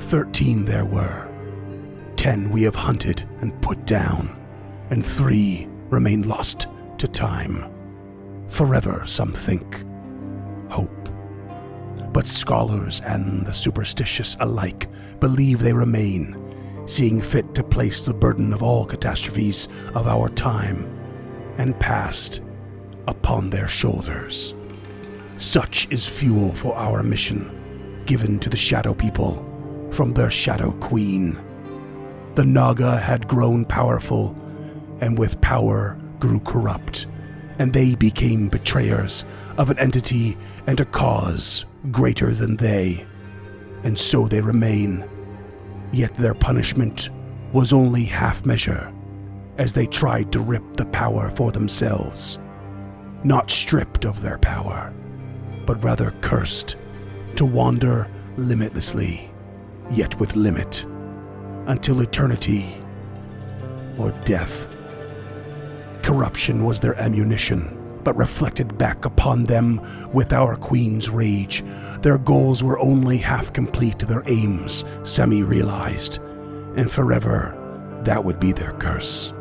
13 there were. 10 we have hunted and put down, and 3 remain lost to time. Forever, some think. Hope. But scholars and the superstitious alike believe they remain, seeing fit to place the burden of all catastrophes of our time and past upon their shoulders. Such is fuel for our mission, given to the Shadow People from their Shadow Queen. The Naga had grown powerful, and with power grew corrupt, and they became betrayers of an entity and a cause greater than they, and so they remain. Yet their punishment was only half measure, as they tried to rip the power for themselves, not stripped of their power, but rather cursed to wander limitlessly, yet with limit, until eternity or death. Corruption was their ammunition, but reflected back upon them with our queen's rage. Their goals were only half complete, their aims semi-realized, and forever that would be their curse.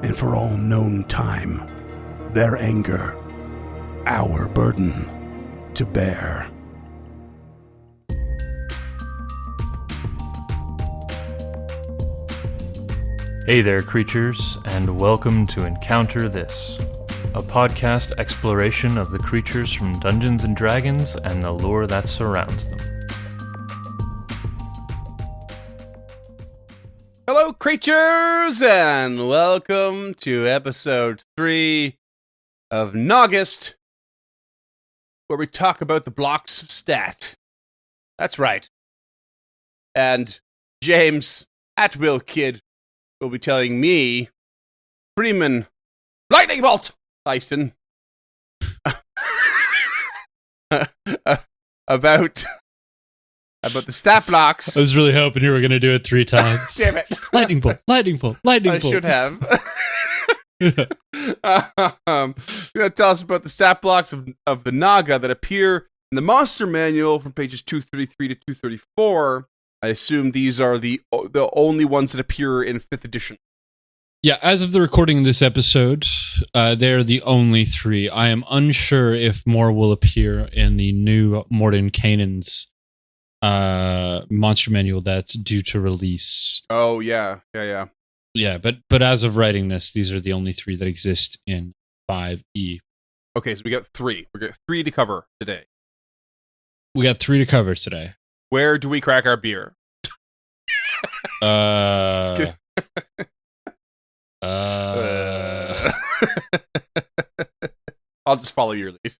And for all known time, their anger, our burden to bear. Hey there, creatures, and welcome to Encounter This, a podcast exploration of the creatures from Dungeons & Dragons and the lore that surrounds them. Hello, creatures, and welcome to episode 3 of Nagust, where we talk about the blocks of stat. That's right. And James, At-Will Kid, will be telling me, Freeman, Lightning Bolt, Tyson, about the stat blocks. I was really hoping you were going to do it 3 times. Damn it. Lightning bolt, lightning bolt, lightning I bolt. should have. Going to tell us about the stat blocks of the Naga that appear in the monster manual from pages 233 to 234. I assume these are the only ones that appear in 5th edition. Yeah, as of the recording of this episode, they're the only 3. I am unsure if more will appear in the new Mordenkainen's monster manual that's due to release. Oh, yeah. Yeah, but as of writing this, these are the only 3 that exist in 5e. Okay, so we got 3. We got 3 to cover today. We got 3 to cover today. Where do we crack our beer? I'll just follow your lead.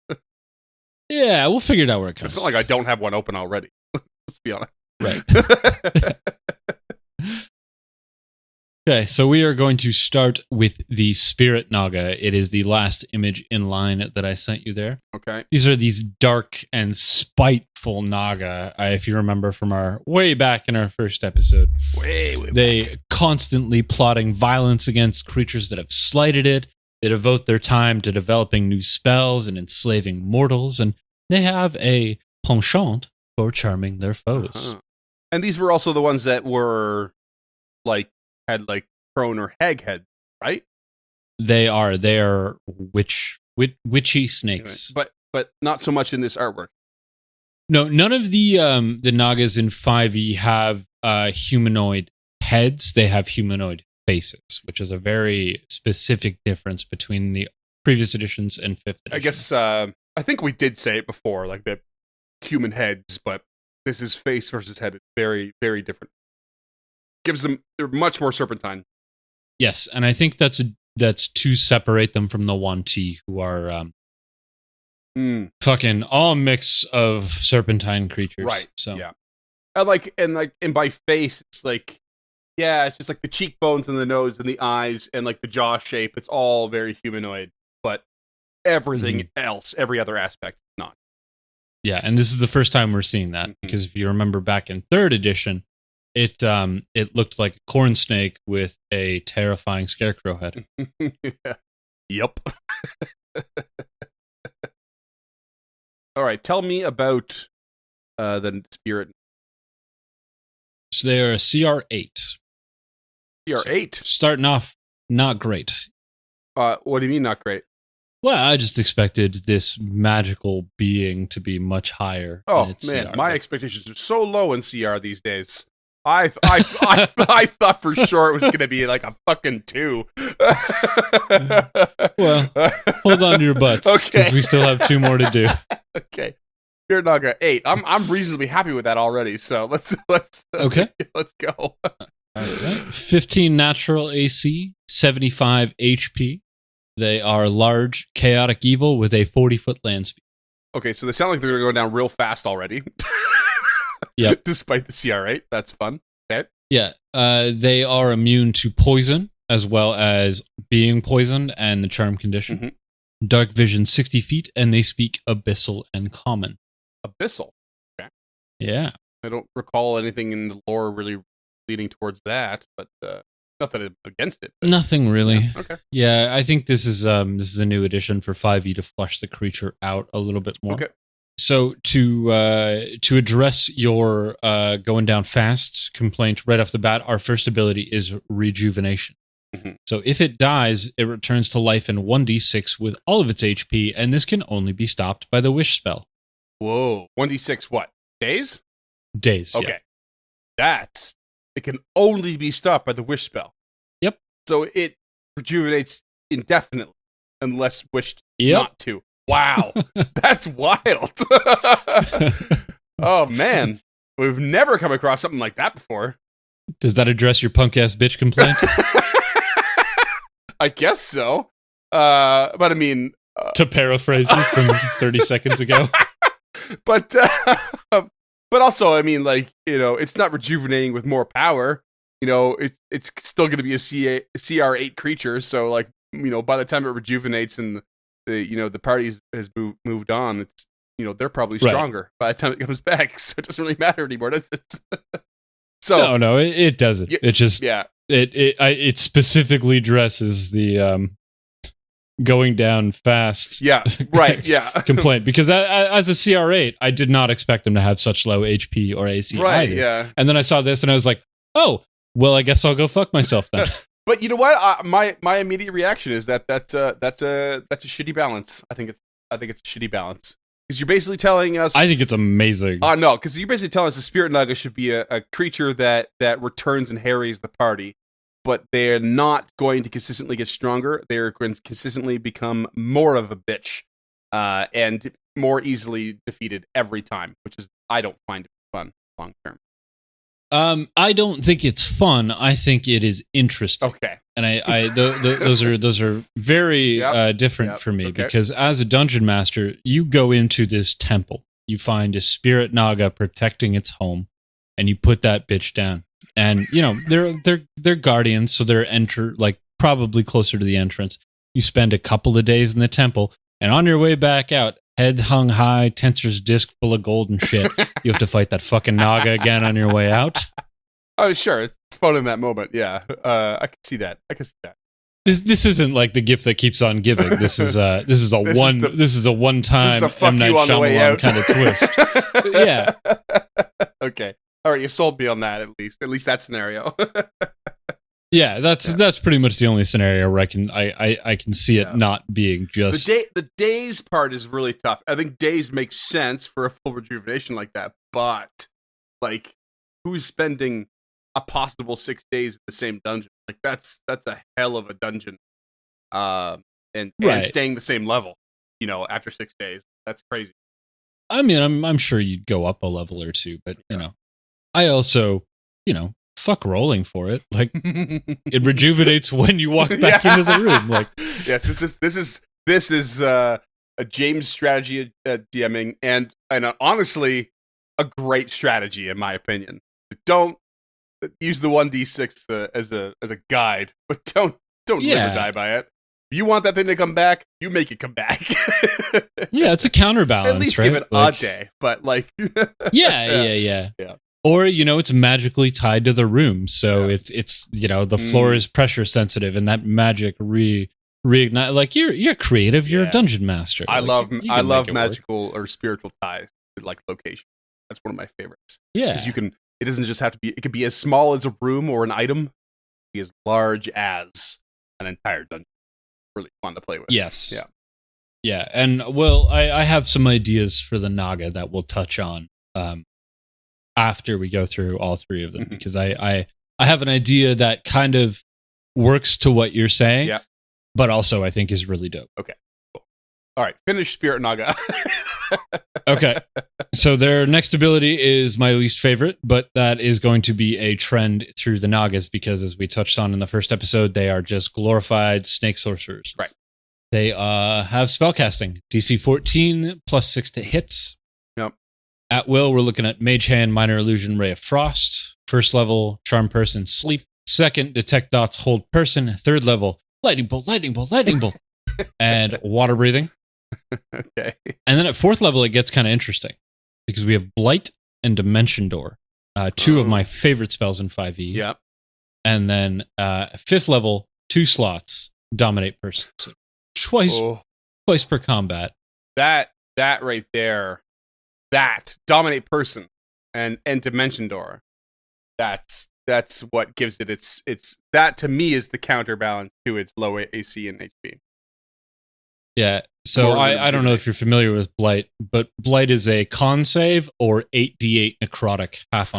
Yeah, we'll figure it out where it comes. It's not like I don't have one open already. Let's be honest. Right. Okay, so we are going to start with the Spirit Naga. It is the last image in line that I sent you there. Okay. These are these dark and spiteful Naga, if you remember from our way back in our first episode. Way They constantly plotting violence against creatures that have slighted it. They devote their time to developing new spells and enslaving mortals, and they have a penchant for charming their foes. Uh-huh. And these were also the ones that were had crone or hag heads, right? They are witchy snakes. Anyway, but not so much in this artwork. No, none of the Nagas in 5e have humanoid heads. They have humanoid faces, which is a very specific difference between the previous editions and 5th edition. I guess I think we did say it before, like the human heads, but this is face versus head. It's very, very different. They're much more serpentine. Yes, and I think that's to separate them from the 1T, who are fucking all mix of serpentine creatures. Right. So yeah. And by face, it's it's just like the cheekbones and the nose and the eyes and like the jaw shape. It's all very humanoid, but everything else, every other aspect, is not. Yeah, and this is the first time we're seeing that, because if you remember back in 3rd edition, it looked like a corn snake with a terrifying scarecrow head. Yep. All right, tell me about the spirit. So they are a CR8. CR8. Starting off not great. What do you mean not great? Well, I just expected this magical being to be much higher. Oh than its man, CR. my expectations are so low in CR these days. I thought for sure it was gonna be like a fucking 2. Well, hold on to your butts, because Okay. we still have 2 more to do. Okay, Spirit Naga 8. I'm reasonably happy with that already. So let's Okay. let's go. All right. 15 natural AC, 75 HP. They are large, chaotic evil with a 40-foot land speed. Okay, so they sound like they're gonna go down real fast already. Yep. Despite the CR8, that's fun. Okay. Yeah, they are immune to poison as well as being poisoned and the charm condition. Dark vision 60 feet, and they speak Abyssal and Common. Abyssal. Okay. Yeah. I don't recall anything in the lore really leading towards that, but not that I'm against it. But, Nothing really. yeah, okay. Yeah, I think this is a new addition for 5e to flush the creature out a little bit more. Okay. So to address your going down fast complaint right off the bat, our first ability is Rejuvenation. So if it dies, it returns to life in 1d6 with all of its HP, and this can only be stopped by the Wish spell. Whoa. 1d6 what? Days? Days. Okay. It can only be stopped by the Wish spell. Yep. So it rejuvenates indefinitely unless wished Yep. not to. Wow. That's wild. Oh, man. We've never come across something like that before. Does that address your punk ass bitch complaint? I guess so. But I mean... to paraphrase you from 30 seconds ago. But also, I mean, like, it's not rejuvenating with more power. It's still going to be a CR8 creature. So, like, by the time it rejuvenates and the party has moved on, it's they're probably stronger by the time it comes back. So it doesn't really matter anymore, does it? So no, it doesn't. It just it specifically addresses the going down fast. Yeah, right. Yeah, complaint, because as a CR8, I did not expect them to have such low HP or AC. Right. either. Yeah. And then I saw this and I was like, oh, well, I guess I'll go fuck myself then. But you know what? My immediate reaction is that's a shitty balance. I think it's a shitty balance because you're basically telling us. I think it's amazing. No, because you're basically telling us the Spirit Naga should be a creature that returns and harries the party, but they're not going to consistently get stronger. They're going to consistently become more of a bitch, and more easily defeated every time, which is I don't find it fun long term. I don't think it's fun. I think it is interesting. Okay. And those are very different for me because as a dungeon master, you go into this temple, you find a Spirit Naga protecting its home, and you put that bitch down. And they're guardians, so they're probably closer to the entrance. You spend a couple of days in the temple, and on your way back out, head hung high, tensor's disc full of gold and shit, you have to fight that fucking Naga again on your way out. Oh, sure, it's fun in that moment. Yeah, I can see that. This isn't like the gift that keeps on giving. This is a one time M. Night Shyamalan kind of twist. Yeah. Okay. All right, you sold me on that at least that scenario. Yeah, that's pretty much the only scenario where I can see it not being just the days part is really tough. I think days make sense for a full rejuvenation like that, but like who's spending a possible 6 days in the same dungeon? Like that's a hell of a dungeon. And staying the same level, after 6 days. That's crazy. I mean, I'm sure you'd go up a level or two, but I also, fuck rolling for it. Like it rejuvenates when you walk back into the room. Like, yes, this is a James strategy at DMing, and honestly, a great strategy in my opinion. Don't use the 1d6 as a guide, but don't live or die by it. If you want that thing to come back, you make it come back. Yeah, it's a counterbalance. At least right? give it a day, but like, yeah. Or it's magically tied to the room, so it's the floor is pressure sensitive, and that magic reignite. Like you're creative, you're a dungeon master. I like, love magical or spiritual ties to like location. That's one of my favorites. Yeah, because you can It doesn't just have to be. It could be as small as a room or an item. It could be as large as an entire dungeon. Really fun to play with. Yes. Yeah. Yeah. And well, I have some ideas for the Naga that we'll touch on after we go through all three of them, because I have an idea that kind of works to what you're saying, but also I think is really dope. Okay, cool. All right, finish Spirit Naga. Okay, so their next ability is my least favorite, but that is going to be a trend through the Nagas because, as we touched on in the first episode, they are just glorified snake sorcerers. Right. They have spellcasting, DC 14, +6 to hits. Yep. At will, we're looking at Mage Hand, Minor Illusion, Ray of Frost. First level, Charm Person, Sleep. Second, Detect Dots, Hold Person. Third level, Lightning Bolt, Lightning Bolt, Lightning Bolt. And Water Breathing. Okay. And then at fourth level, it gets kind of interesting because we have Blight and Dimension Door, two of my favorite spells in 5e. Yep. And then fifth level, 2 slots, Dominate Person. So twice per combat. That right there, that Dominate Person and Dimension Door, that's what gives it its that to me is the counterbalance to its low AC and HP. Yeah, so I don't know if you're familiar with Blight, but Blight is a con save or 8d8 necrotic, half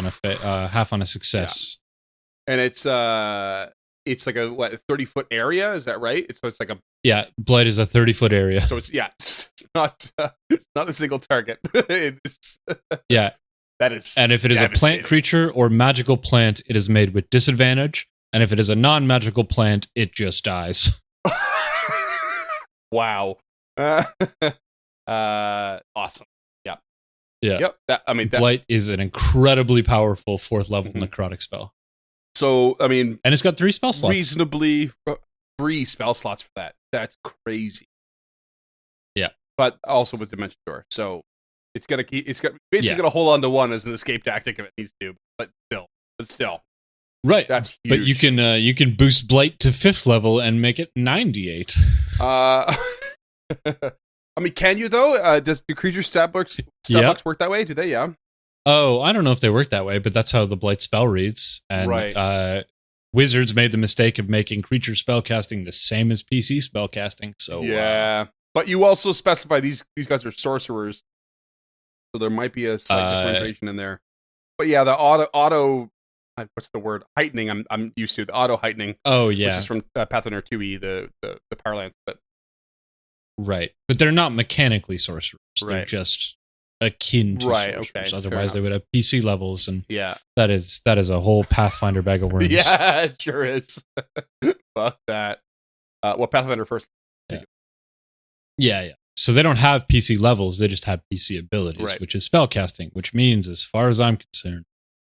on a success. Yeah. And it's like a 30-foot area, is that right? So it's like a Blight is a 30-foot area. So it's not a single target. It's that is. And if it is a plant creature or magical plant, it is made with disadvantage. And if it is a non-magical plant, it just dies. Wow. Awesome. Yeah. Yeah. Yep. Blight is an incredibly powerful 4th level necrotic spell. So, I mean, and it's got 3 spell slots. Reasonably 3 spell slots for that. That's crazy. Yeah. But also with Dimension Door. So it's basically gonna hold on to one as an escape tactic if it needs to, but still. Right. That's huge. But you can boost Blight to 5th level and make it 98. I mean, can you though? Do creature stat books work that way? Do they? Yeah. Oh, I don't know if they work that way, but that's how the Blight spell reads. And Wizards made the mistake of making creature spellcasting the same as PC spellcasting. So but you also specify these guys are sorcerers, so there might be a slight differentiation in there. But yeah, the auto what's the word? Heightening. I'm used to the auto heightening. Oh yeah, which is from Pathfinder 2e, the power lance. But right, but they're not mechanically sorcerers. Right. They're just akin to sorcerers. Okay, otherwise, they would have PC levels, and yeah, that is a whole Pathfinder bag of worms. Yeah, it sure is. Fuck that. Pathfinder first. Yeah. So they don't have PC levels; they just have PC abilities, right, which is spellcasting. Which means, as far as I'm concerned,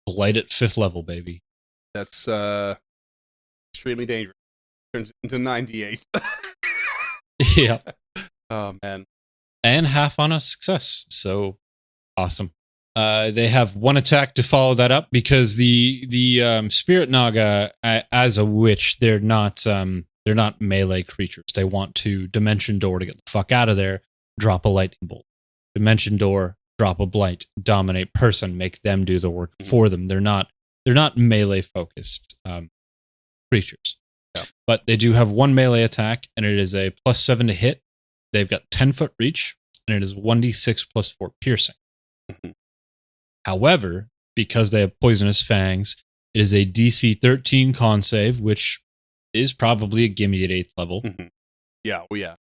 Blight at 5th level, baby. That's extremely dangerous. Turns into 98. Yeah. Oh man. And half on a success. So awesome. They have 1 attack to follow that up because the Spirit Naga, as a witch, they're not melee creatures. They want to Dimension Door to get the fuck out of there. Drop a Lightning Bolt. Dimension Door. Drop a Blight. Dominate Person. Make them do the work for them. They're not melee focused creatures. Yeah. But they do have 1 melee attack, and it is a +7 to hit. They've got 10-foot reach, and it is 1d6 +4 piercing. Mm-hmm. However, because they have poisonous fangs, it is a DC 13 con save, which is probably a gimme at 8th level. Mm-hmm. Yeah, well, yeah.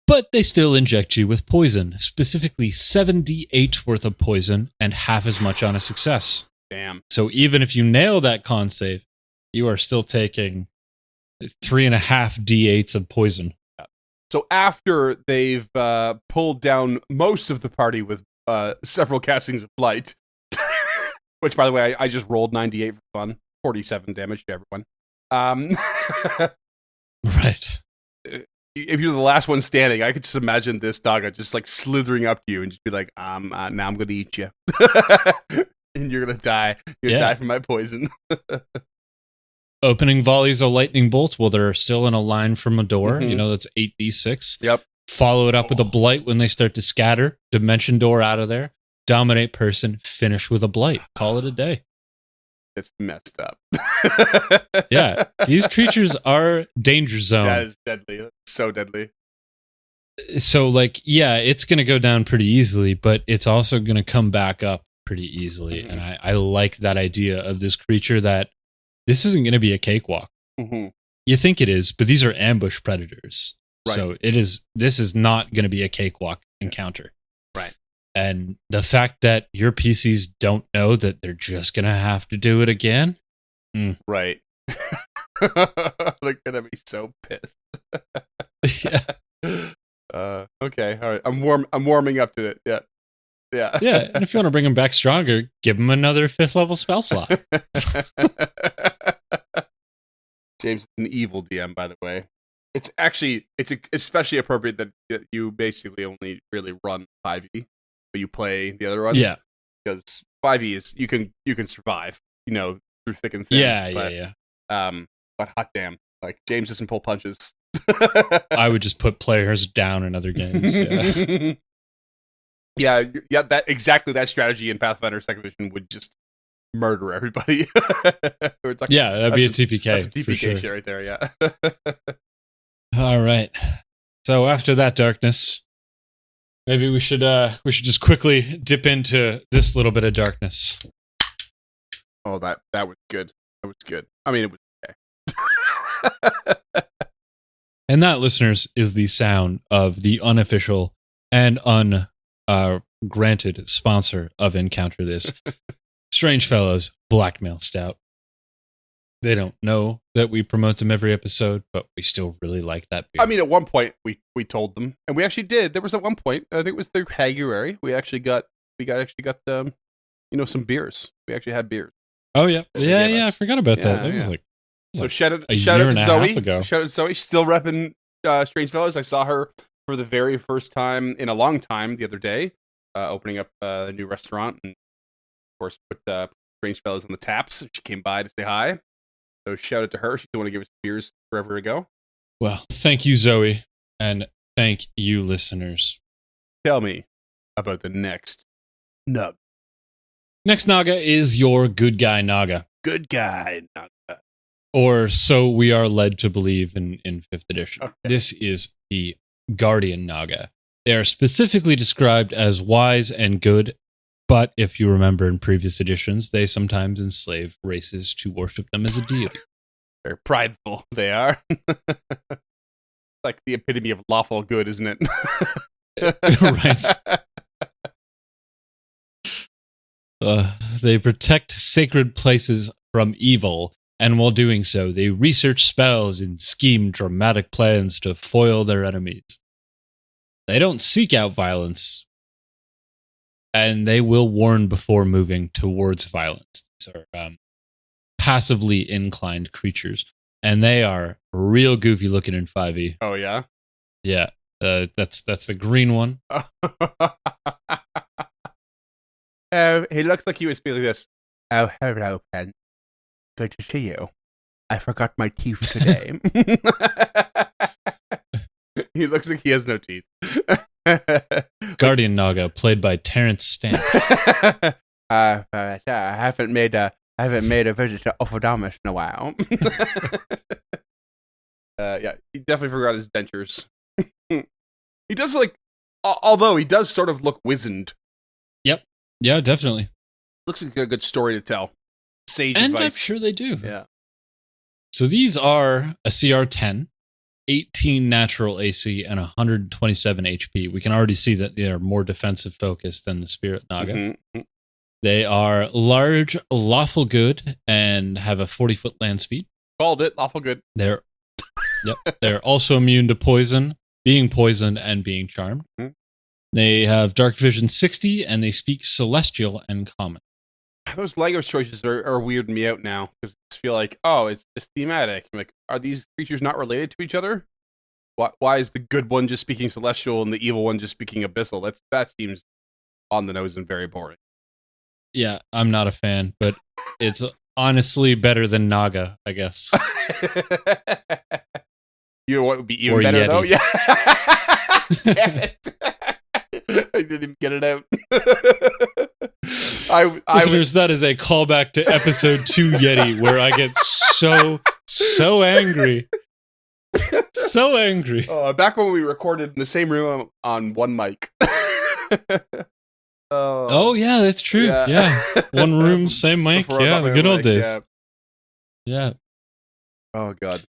But they still inject you with poison, specifically 7d8 worth of poison, and half as much on a success. Damn. So even if you nail that con save, you are still taking 3.5 d8s of poison. So after they've pulled down most of the party with several castings of Blight, which, by the way, I just rolled 98 for fun, 47 damage to everyone. Right. If you're the last one standing, I could just imagine this Naga just like slithering up to you and just be like, now I'm going to eat you. And you're going to die. You're going to die from my poison. Opening volleys of lightning bolts while they're still in a line from a door. Mm-hmm. That's 8d6. Yep. Follow it up with a blight when they start to scatter. Dimension Door out of there. Dominate Person. Finish with a blight. Call it a day. It's messed up. Yeah, these creatures are danger zone. That is deadly. That's so deadly. So, like, yeah, it's going to go down pretty easily, but it's also going to come back up pretty easily. Mhm. And I like that idea of this creature that this isn't going to be a cakewalk. Mm-hmm. You think it is, but these are ambush predators. Right. So this is not going to be a cakewalk encounter. Right. And the fact that your PCs don't know that they're just going to have to do it again. Right. They're gonna be so pissed. Yeah. Okay. All right. I'm warming up to it. Yeah. Yeah. Yeah. And if you want to bring them back stronger, give them another 5th level spell slot. James is an evil DM, by the way. It's especially appropriate that you basically only really run 5e, but you play the other ones. Yeah. Because 5e is you can survive, through thick and thin. Yeah. But hot damn, like James doesn't pull punches. I would just put players down in other games. Yeah. yeah. That strategy in Pathfinder Second Edition would just murder everybody. Yeah, that'd be a TPK. That's a TPK for sure. shit right there. Yeah. All right. So after that darkness, maybe we should just quickly dip into this little bit of darkness. Oh, that was good. That was good. I mean, it was okay. And that, listeners, is the sound of the unofficial and granted sponsor of Encounter This, Strange Fellows Blackmail Stout. They don't know that we promote them every episode, but we still really like that beer. I mean, at one point we told them, and we actually did. There was at one point, I think it was through Haguary, we got some beers. We actually had beers. Oh yeah, I forgot about that. That was yeah. like So shout out a to year and a Zoe. half ago. Shout out to Zoe. Still repping Strange Fellows. I saw her for the very first time in a long time the other day, opening up a new restaurant, and of course put Strange Fellows on the taps. She came by to say hi. So shout out to her. She still want to give us beers forever ago. Well, thank you, Zoe, and thank you, listeners. Tell me about the next Nug. Next Naga is your good guy Naga. Good guy Naga. Or so we are led to believe in 5th edition. Okay. This is the Guardian Naga. They are specifically described as wise and good, but if you remember in previous editions, they sometimes enslave races to worship them as a deity. They're prideful. They are. Like the epitome of lawful good, isn't it? Right. They protect sacred places from evil, and while doing so, they research spells and scheme dramatic plans to foil their enemies. They don't seek out violence, and they will warn before moving towards violence. These are passively inclined creatures, and they are real goofy looking in 5e. Oh, yeah? Yeah, that's the green one. He looks like he was feeling this. Oh, hello, Pen. Good to see you. I forgot my teeth today. He looks like he has no teeth. Guardian Naga, played by Terrence Stamp. I haven't made a visit to Ophodamus in a while. Yeah, he definitely forgot his dentures. He does although he does sort of look wizened. Yep. Yeah, definitely. Looks like a good story to tell. Sage And advice. I'm sure they do. Yeah. So these are a CR 10, 18 natural AC, and 127 HP. We can already see that they are more defensive focused than the Spirit Naga. Mm-hmm. They are large, lawful good, and have a 40-foot land speed. Called it. Lawful good. They're also immune to poison, being poisoned, and being charmed. Mm-hmm. They have Dark Vision 60, and they speak Celestial and Common. Those language choices are weirding me out now, because I just feel like, oh, it's just thematic. I'm like, are these creatures not related to each other? Why is the good one just speaking Celestial and the evil one just speaking Abyssal? That seems on the nose and very boring. Yeah, I'm not a fan, but it's honestly better than Naga, I guess. You know what would be even Or better, Yeti. though? Yeah. Damn it. I didn't even get it out. Listeners, that is a callback to episode 2 Yeti, where I get so angry. So angry. Back when we recorded in the same room on one mic. Oh, yeah, that's true. Yeah. One room, same mic. Before I Yeah, bought the my good own old mic, days. yeah. Yeah. Oh, God.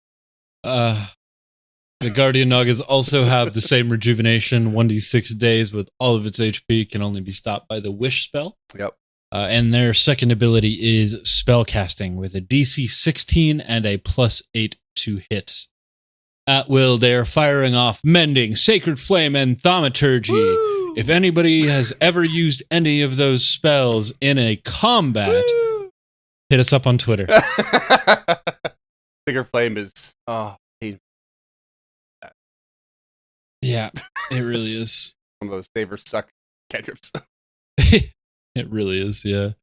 The Guardian Nagas also have the same rejuvenation, 1d6 days with all of its HP, can only be stopped by the Wish spell. Yep. And their second ability is spellcasting with a DC 16 and a +8 to hit. At will, they are firing off Mending, Sacred Flame, and Thaumaturgy. Woo! If anybody has ever used any of those spells in a combat, hit us up on Twitter. Sacred Flame is painful. Yeah, it really is. One of those savor suck cantrips. It really is, yeah.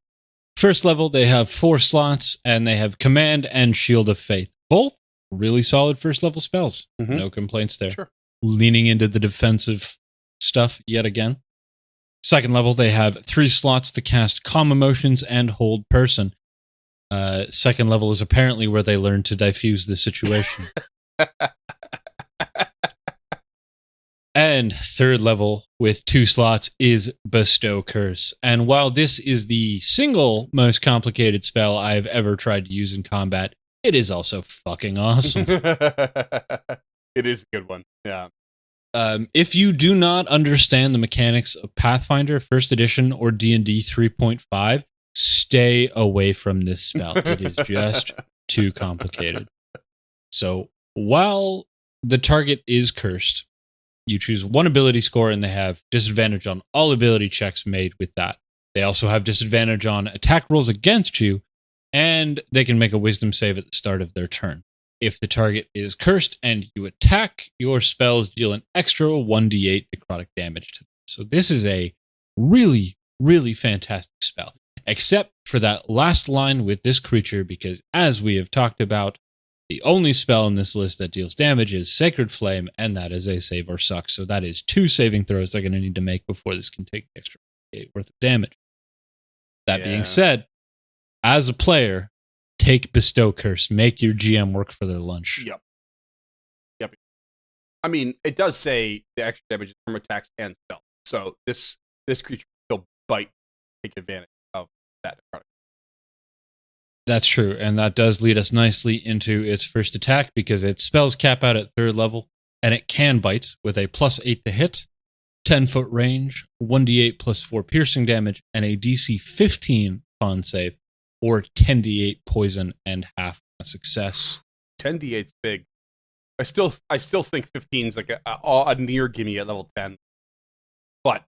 First level, they have 4 slots, and they have Command and Shield of Faith. Both really solid first level spells. Mhm. No complaints there. Sure. Leaning into the defensive stuff yet again. Second level, they have 3 slots to cast Calm Emotions and Hold Person. Second level is apparently where they learn to diffuse the situation. And third level with 2 slots is Bestow Curse. And while this is the single most complicated spell I've ever tried to use in combat, it is also fucking awesome. It is a good one. Yeah. If you do not understand the mechanics of Pathfinder, First Edition, or D&D 3.5, stay away from this spell. It is just too complicated. So while the target is cursed, you choose 1 ability score, and they have disadvantage on all ability checks made with that. They also have disadvantage on attack rolls against you, and they can make a wisdom save at the start of their turn. If the target is cursed and you attack, your spells deal an extra 1d8 necrotic damage to them. So this is a really, really fantastic spell, except for that last line with this creature, because as we have talked about, the only spell in this list that deals damage is Sacred Flame, and that is a save or suck. So that is 2 saving throws they're going to need to make before this can take the extra 8 worth of damage. That being said, as a player, take Bestow Curse. Make your GM work for their lunch. Yep. I mean, it does say the extra damage is from attacks and spells. So this creature will still bite, take advantage of that necrotic. That's true, and that does lead us nicely into its first attack, because its spells cap out at 3rd level, and it can bite with a +8 to hit, 10-foot range, 1d8 plus 4 piercing damage, and a DC 15 con save, or 10d8 poison and half a success. 10d8's big. I still think 15 is like a near gimme at level 10. But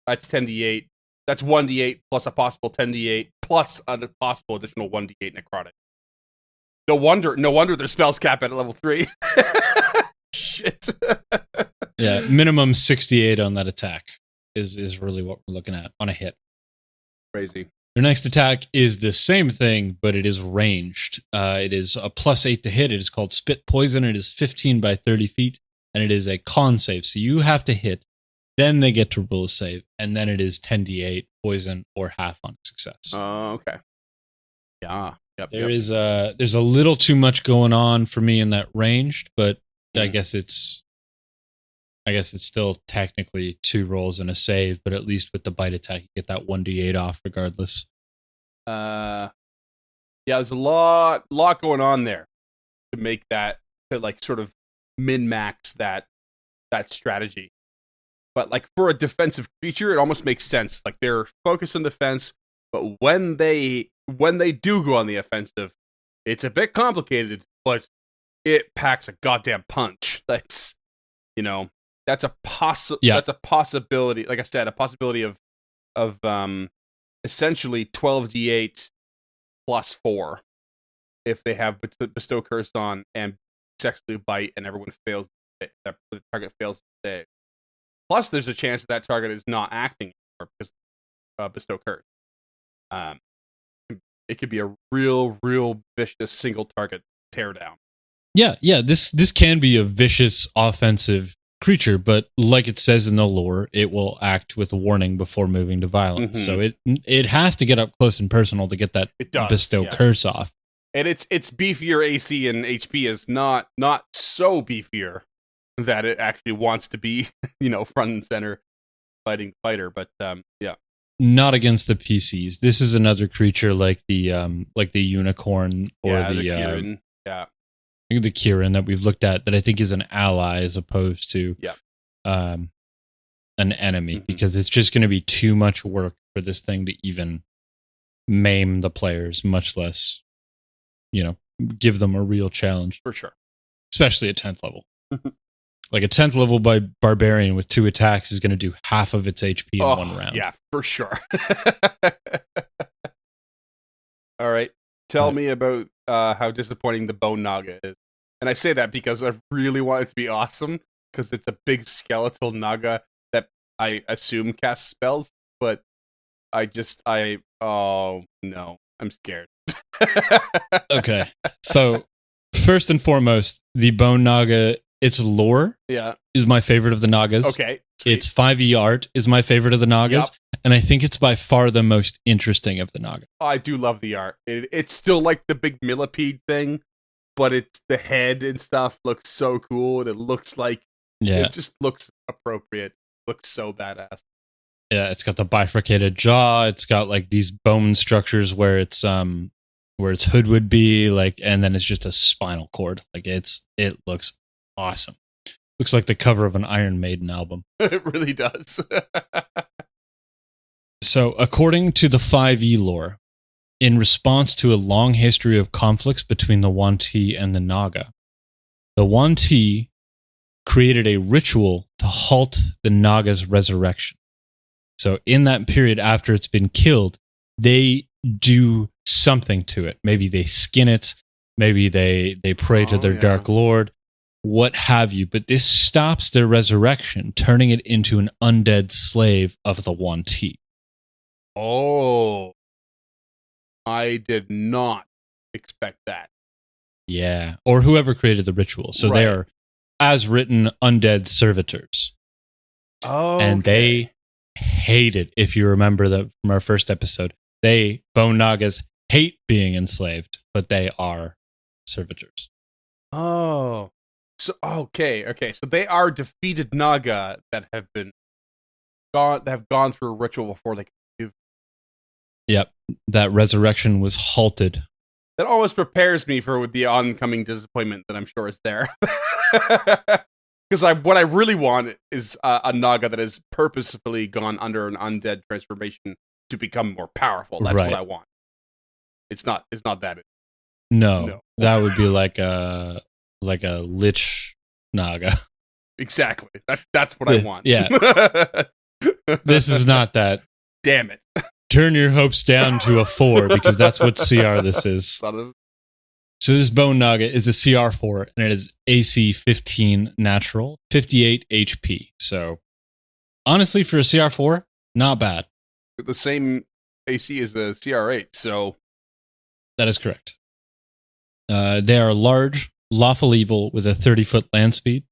that's 10d8. That's 1d8 plus a possible 10d8 plus a possible additional 1d8 necrotic. No wonder their spells cap at level 3. Shit. Yeah, minimum 68 on that attack is really what we're looking at on a hit. Crazy. Their next attack is the same thing, but it is ranged. It is a +8 to hit. It is called Spit Poison. It is 15 by 30 feet, and it is a con save. So you have to hit, then they get to roll a save, and then it is 10d8 poison or half on success. Oh, okay. Yeah. Yep. There's a little too much going on for me in that ranged, but I guess it's still technically 2 rolls and a save, but at least with the bite attack, you get that 1d8 off regardless. Yeah, there's a lot going on there to make that, to like sort of min-max that strategy. But like for a defensive creature, it almost makes sense. Like they're focused on defense, but when they do go on the offensive, it's a bit complicated, but it packs a goddamn punch. That's, that's a possibility. Like I said, a possibility of essentially 12d8 plus 4 if they have Bestow Curse on and successfully bite and everyone fails, the target fails to save. Plus, there's a chance that target is not acting anymore because Bestow Curse. It could be a real vicious single target teardown. Yeah. This can be a vicious offensive creature, but like it says in the lore, it will act with warning before moving to violence. Mhm. So it has to get up close and personal to get that It does, bestow yeah. curse off. And its beefier AC and HP is not so beefier that it actually wants to be, front and center fighting fighter. But yeah, Not against the PCs. This is another creature like the unicorn or yeah, the Kieran, yeah, the Kieran that we've looked at that I think is an ally as opposed to an enemy, Mhm. because it's just going to be too much work for this thing to even maim the players, much less, give them a real challenge, for sure. especially at 10th level. Like a 10th level by barbarian with 2 attacks is going to do half of its HP in one round. Yeah, for sure. All right, tell me about how disappointing the Bone Naga is. And I say that because I really want it to be awesome, because it's a big skeletal Naga that I assume casts spells, but oh no, I'm scared. Okay. So, first and foremost, the Bone Naga, its lore Yeah. is my favorite of the Nagas. Okay. Sweet. Its 5e art is my favorite of the Nagas. Yep. And I think it's by far the most interesting of the Naga. I do love the art. It's still like the big millipede thing, but it's the head and stuff looks so cool. And it looks like it just looks appropriate. Looks so badass. Yeah, it's got the bifurcated jaw. It's got like these bone structures where its hood would be, like, and then it's just a spinal cord. Like it looks awesome. Looks like the cover of an Iron Maiden album. It really does. So, according to the 5e lore, in response to a long history of conflicts between the Yuan-ti and the Naga, the Yuan-ti created a ritual to halt the Naga's resurrection. So, in that period after it's been killed, they do something to it. Maybe they skin it. Maybe they pray to their dark lord, what have you. But this stops their resurrection, turning it into an undead slave of the Yuan-ti. Oh, I did not expect that. Yeah, or whoever created the ritual. So they are, as written, undead servitors. Oh, and they hate it. If you remember that from our first episode, Bone Nagas hate being enslaved, but they are servitors. Oh, so okay. So they are defeated Naga that have gone through a ritual before they can do. Yep, that resurrection was halted. That always prepares me for the oncoming disappointment that I'm sure is there. Because what I really want is a Naga that has purposefully gone under an undead transformation to become more powerful. That's what I want. It's not that. No, that would be like a lich Naga. Exactly. That's what I want. Yeah. This is not that. Damn it. Turn your hopes down to a 4 because that's what CR this is. So this Bone Naga is a CR4 and it is AC 15 natural, 58 HP. So honestly, for a CR4, not bad. The same AC as the CR8, so that is correct. They are large, lawful evil with a 30-foot land speed.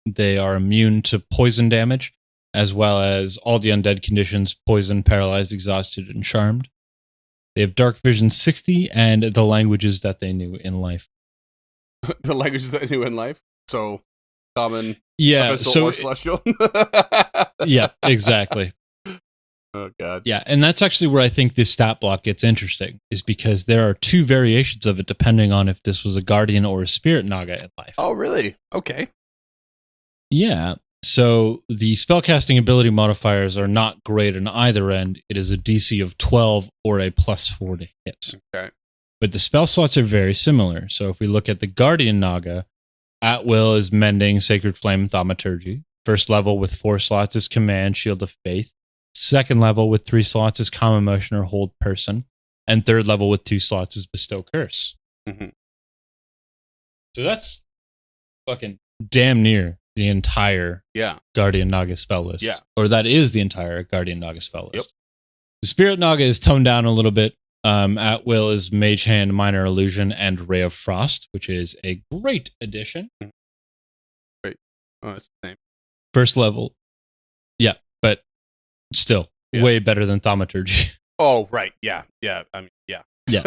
They are immune to poison damage, as well as all the undead conditions: poison, paralyzed, exhausted, and charmed. They have dark vision 60 and the languages that they knew in life. The languages that they knew in life? So, common, yeah, abyssal, or celestial? Yeah, exactly. Oh, God. Yeah, and that's actually where I think this stat block gets interesting, is because there are 2 variations of it depending on if this was a guardian or a spirit Naga in life. Oh, really? Okay. Yeah. So the spellcasting ability modifiers are not great on either end. It is a DC of 12 or a +4 to hit. Okay. But the spell slots are very similar. So if we look at the Guardian Naga, at will is Mending, Sacred Flame, Thaumaturgy. First level with 4 slots is Command, Shield of Faith. Second level with 3 slots is Calm Emotion or Hold Person. And third level with 2 slots is Bestow Curse. Mm-hmm. So that's fucking damn near the entire Guardian Naga spell list. Yeah. Or that is the entire Guardian Naga spell list. Yep. The Spirit Naga is toned down a little bit. At will is Mage Hand, Minor Illusion, and Ray of Frost, which is a great addition. Right. Oh, it's the same. First level. Yeah, but still Yeah. way better than thaumaturgy. Oh, right. Yeah. Yeah. I mean, yeah. Yeah.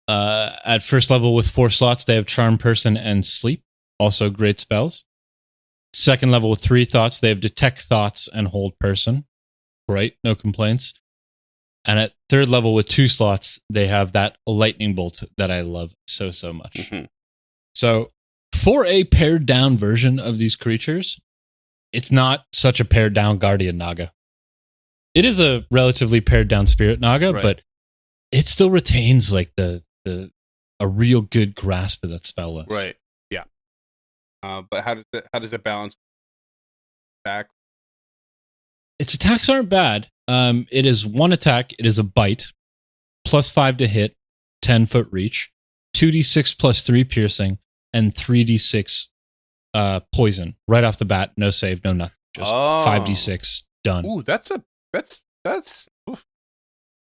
At first level with 4 slots, they have Charm Person and Sleep. Also great spells. Second level with 3 thoughts, they have Detect Thoughts and Hold Person. Great, no complaints. And at third level with 2 slots, they have that Lightning Bolt that I love so much. Mm-hmm. So for a pared down version of these creatures, it's not such a pared down Guardian Naga. It is a relatively pared down Spirit Naga, Right. but it still retains like a real good grasp of that spell list. Right. Yeah. But how does it balance back? Its attacks aren't bad. It is 1 attack. It is a bite, +5 to hit, 10-foot reach, 2d6 plus 3 piercing, and 3d6 poison. Right off the bat, no save, no nothing. Just 5d6 done. Ooh, that's oof.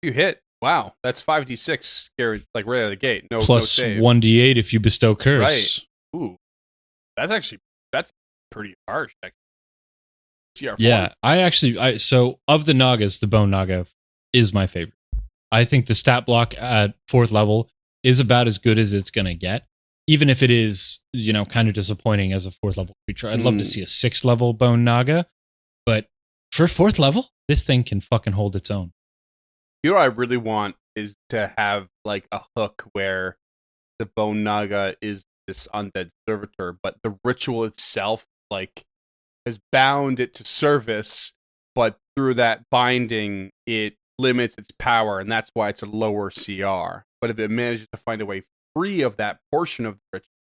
You hit. Wow, that's 5d6 scary, like right out of the gate. No, Plus no save. 1d8 if you bestow curse. Right. Ooh, that's pretty harsh. CR4. Yeah, so of the Nagas, the Bone Naga is my favorite. I think the stat block at 4th level is about as good as it's going to get, even if it is, kind of disappointing as a 4th level creature. I'd love to see a 6th level Bone Naga, but for 4th level, this thing can fucking hold its own. You know what I really want is to have like a hook where the Bone Naga is this undead servitor, but the ritual itself like has bound it to service, but through that binding it limits its power, and that's why it's a lower CR. But if it manages to find a way free of that portion of the ritual,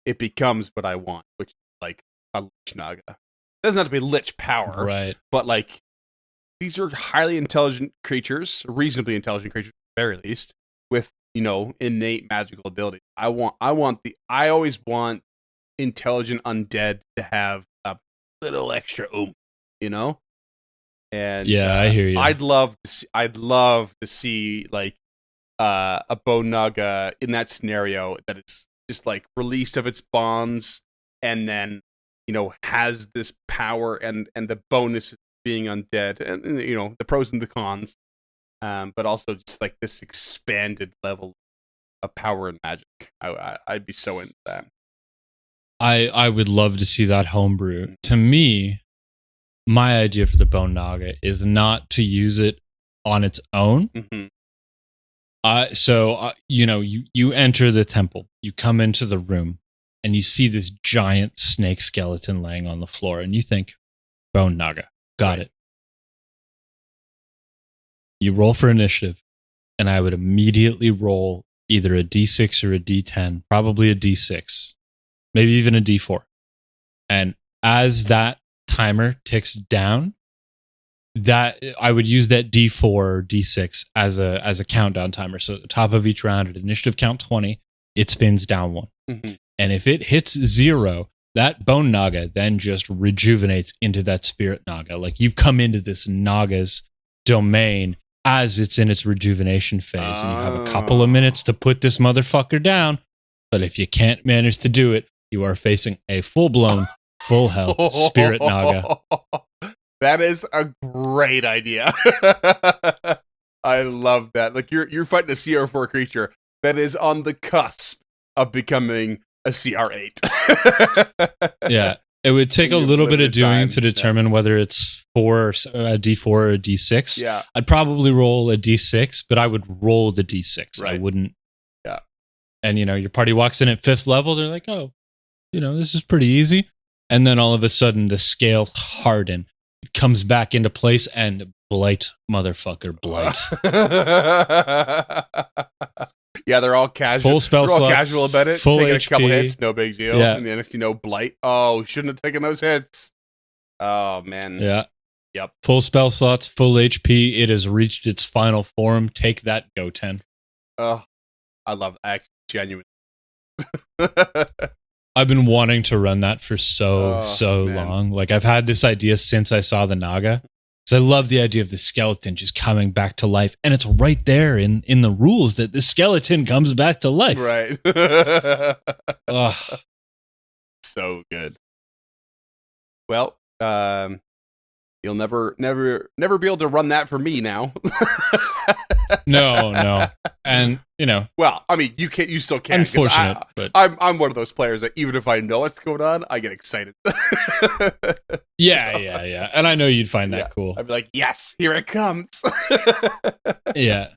it becomes what I want, which is like a Lich Naga. It doesn't have to be Lich power, Right. but like these are highly intelligent creatures, reasonably intelligent creatures at the very least, with innate magical abilities. I always want intelligent undead to have a little extra oomph, And Yeah, I hear you. I'd love to see like a Bone Naga in that scenario that it's just like released of its bonds and then has this power and the bonus of being undead and the pros and the cons, but also just like this expanded level of power and magic. I'd be so into that. I would love to see that homebrew. To me, my idea for the Bone Naga is not to use it on its own. Mm-hmm. You enter the temple, you come into the room, and you see this giant snake skeleton laying on the floor, and you think, Bone Naga, got it. You roll for initiative, and I would immediately roll either a d6 or a d10, probably a d6, maybe even a d4. And as that timer ticks down, that I would use that d4 or d6 as a countdown timer. So at the top of each round, at initiative count 20, it spins down 1. Mm-hmm. And if it hits 0, that Bone Naga then just rejuvenates into that Spirit Naga. Like you've come into this Naga's domain as it's in its rejuvenation phase, and you have a couple of minutes to put this motherfucker down. But if you can't manage to do it, you are facing a full-blown, full health Spirit Naga. That is a great idea. I love that. Like you're fighting a CR4 creature that is on the cusp of becoming a CR8. Yeah. It would take a little bit of doing to determine whether it's a D4 or a D6. Yeah. I'd probably roll a D6, but I would roll the D6. Right. I wouldn't. Yeah. And, your party walks in at 5th level. They're like, oh, this is pretty easy. And then all of a sudden, the scale harden. It comes back into place and blight, motherfucker, blight. Yeah, they're all casual. Full spell they're all slots, casual about it. full Taking HP. a couple hits, no big deal. Yeah. And the next blight. Oh, shouldn't have taken those hits. Oh, man. Yeah. Yep. Full spell slots, full HP. It has reached its final form. Take that, go 10. Oh, I love that. Genuine. I've been wanting to run that for so man. long. Like I've had this idea since I saw the Naga. So I love the idea of the skeleton just coming back to life. And it's right there in the rules that the skeleton comes back to life. Right. Ugh. so good. Well, you'll never be able to run that for me now. No. And, well, I mean, you still can. Unfortunate, but I'm one of those players that even if I know what's going on, I get excited. yeah. And I know you'd find that cool. I'd be like, yes, here it comes. Yeah.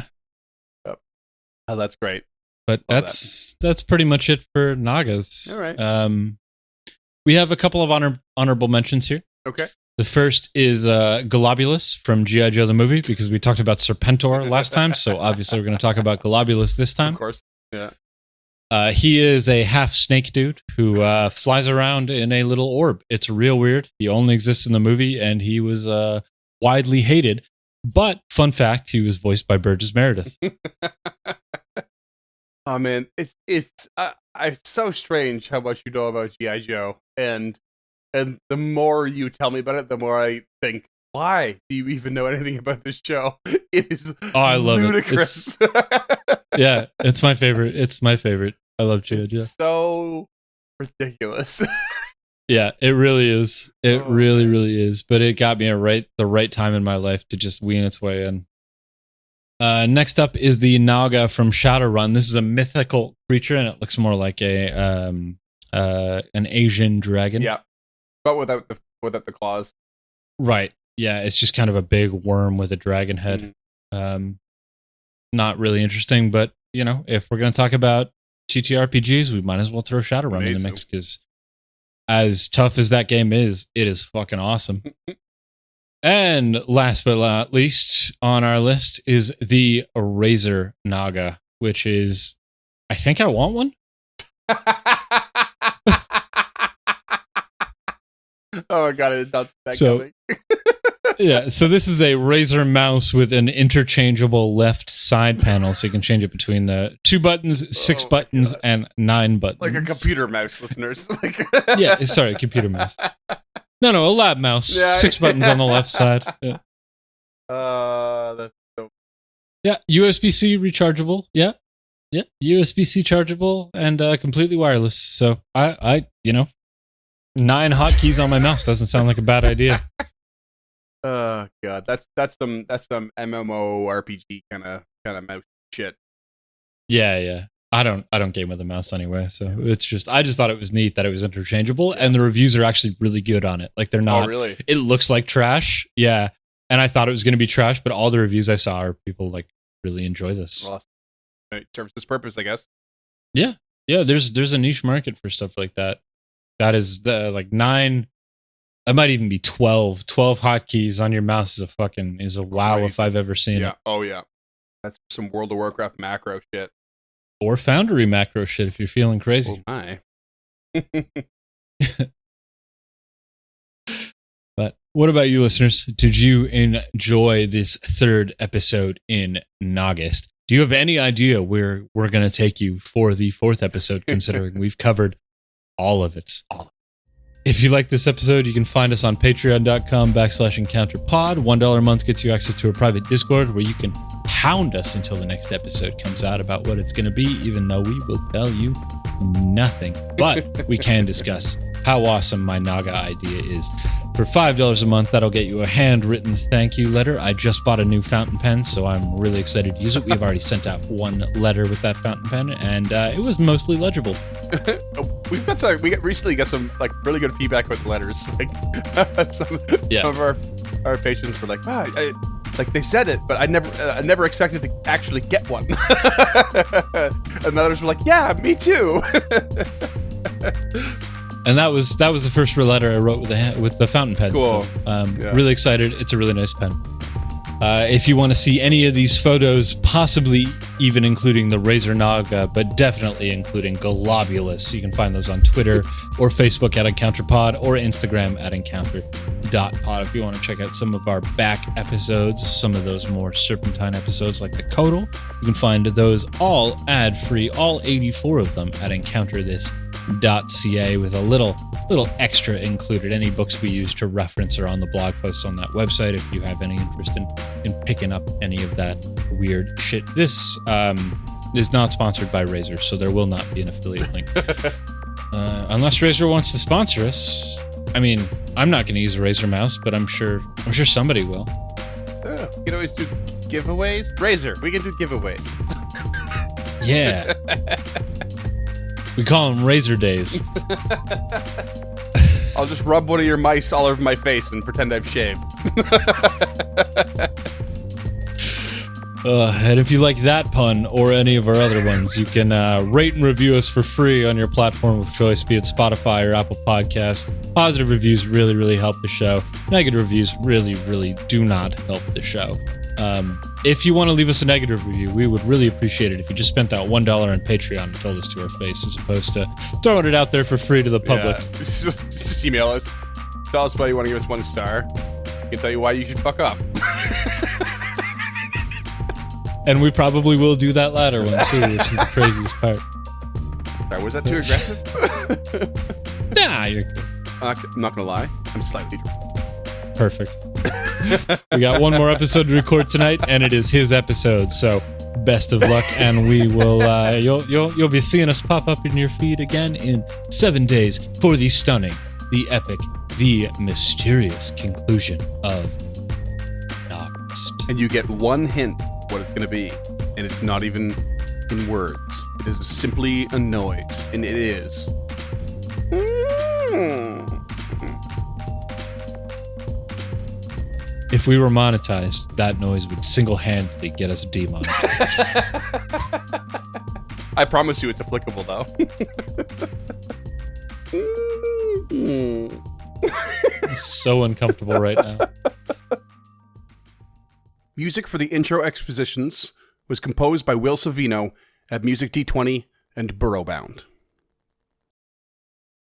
Oh, that's great. But that's pretty much it for Nagas. All right. We have a couple of honorable mentions here. Okay. The first is Globulus from G.I. Joe the movie, because we talked about Serpentor last time, so obviously we're going to talk about Globulus this time. Of course, yeah. He is a half snake dude who flies around in a little orb. It's real weird. He only exists in the movie, and he was widely hated. But, fun fact, he was voiced by Burgess Meredith. Oh, man, it's so strange how much you know about G.I. Joe, and the more you tell me about it, the more I think, why do you even know anything about this show? It is I love ludicrous. Yeah, it's my favorite. I love G.I. Joe. So ridiculous. Yeah, it really is. It really is. But it got me at the right time in my life to just wean its way in. Next up is the Naga from Shadowrun. This is a mythical creature, and it looks more like an Asian dragon. Yeah, but without the claws. Right. Yeah, it's just kind of a big worm with a dragon head. Not really interesting, but if we're going to talk about TTRPGs, we might as well throw Shadowrun in the mix, because as tough as that game is, it is fucking awesome. And last but not least on our list is the Razor Naga, which is, I think I want one. Oh my god, I did not see that coming. Yeah, so this is a Razer mouse with an interchangeable left side panel, so you can change it between the 2 buttons, 6 buttons, and 9 buttons. Like a computer mouse, listeners. Yeah, sorry, computer mouse. No, a lab mouse. Yeah. 6 buttons on the left side. Yeah. That's so. Yeah, USB-C rechargeable. Yeah, USB-C chargeable and completely wireless. So I 9 hotkeys on my mouse doesn't sound like a bad idea. Oh god, that's some MMORPG kind of mouse shit. Yeah. I don't game with a mouse anyway, so I just thought it was neat that it was interchangeable, and the reviews are actually really good on it. Like, they're not. Oh, really? It looks like trash. Yeah, and I thought it was going to be trash, but all the reviews I saw are people like really enjoy this. Well, it serves its purpose, I guess. Yeah. There's a niche market for stuff like that. That is like 9. It might even be 12 hotkeys on your mouse is a wow if I've ever seen it. Oh yeah, that's some World of Warcraft macro shit. Or Foundry macro shit if you're feeling crazy. Oh my. But what about you, listeners? Did you enjoy this 3rd episode in Nagust? Do you have any idea where we're going to take you for the 4th episode, considering we've covered all of it? If you like this episode, you can find us on patreon.com/encounterpod. $1 a month gets you access to a private Discord where you can hound us until the next episode comes out about what it's going to be, even though we will tell you nothing. But we can discuss how awesome my Naga idea is. For $5 a month, that'll get you a handwritten thank you letter. I just bought a new fountain pen, so I'm really excited to use it. We've already sent out 1 letter with that fountain pen, and it was mostly legible. We recently got some like really good feedback with the letters. Like some of our patrons were like, "Wow, like they said it, but I never expected to actually get one." And others were like, "Yeah, me too." And that was the first letter I wrote with the fountain pen. Cool. So, really excited. It's a really nice pen. If you want to see any of these photos, possibly even including the Razor Naga, but definitely including Globulus, you can find those on Twitter or Facebook at EncounterPod or Instagram at Encounter.pod. If you want to check out some of our back episodes, some of those more serpentine episodes like the Codal, you can find those all ad-free, all 84 of them at EncounterThis.ca with a little extra included. Any books we use to reference are on the blog posts on that website if you have any interest in picking up any of that weird shit. This is not sponsored by Razer, so there will not be an affiliate link. Unless Razer wants to sponsor us. I mean, I'm not going to use a Razer mouse, but I'm sure somebody will. You can always do giveaways. Razer, we can do giveaways. Yeah. We call them Razer Days. I'll just rub one of your mice all over my face and pretend I've shaved. And if you like that pun or any of our other ones, you can rate and review us for free on your platform of choice, be it Spotify or Apple Podcasts. Positive reviews really, really help the show. Negative reviews really, really do not help the show. If you want to leave us a negative review, we would really appreciate it if you just spent that $1 on Patreon and told us to our face, as opposed to throwing it out there for free to the public. Yeah. Just email us. Tell us why you want to give us 1 star. We can tell you why you should fuck off. And we probably will do that latter one too, which is the craziest part. Sorry, was that too aggressive? Nah, you're good. I'm not gonna lie. I'm slightly drunk. Perfect. We got one more episode to record tonight, and it is his episode. So, best of luck, and we will. You'll be seeing us pop up in your feed again in 7 days for the stunning, the epic, the mysterious conclusion of Nagust. And you get one hint what it's gonna be, and it's not even in words. It is simply a noise, and it is. If we were monetized, that noise would single-handedly get us demonetized. I promise you it's applicable, though. I'm so uncomfortable right now. Music for the intro expositions was composed by Will Savino at Music D20 and Burrowbound.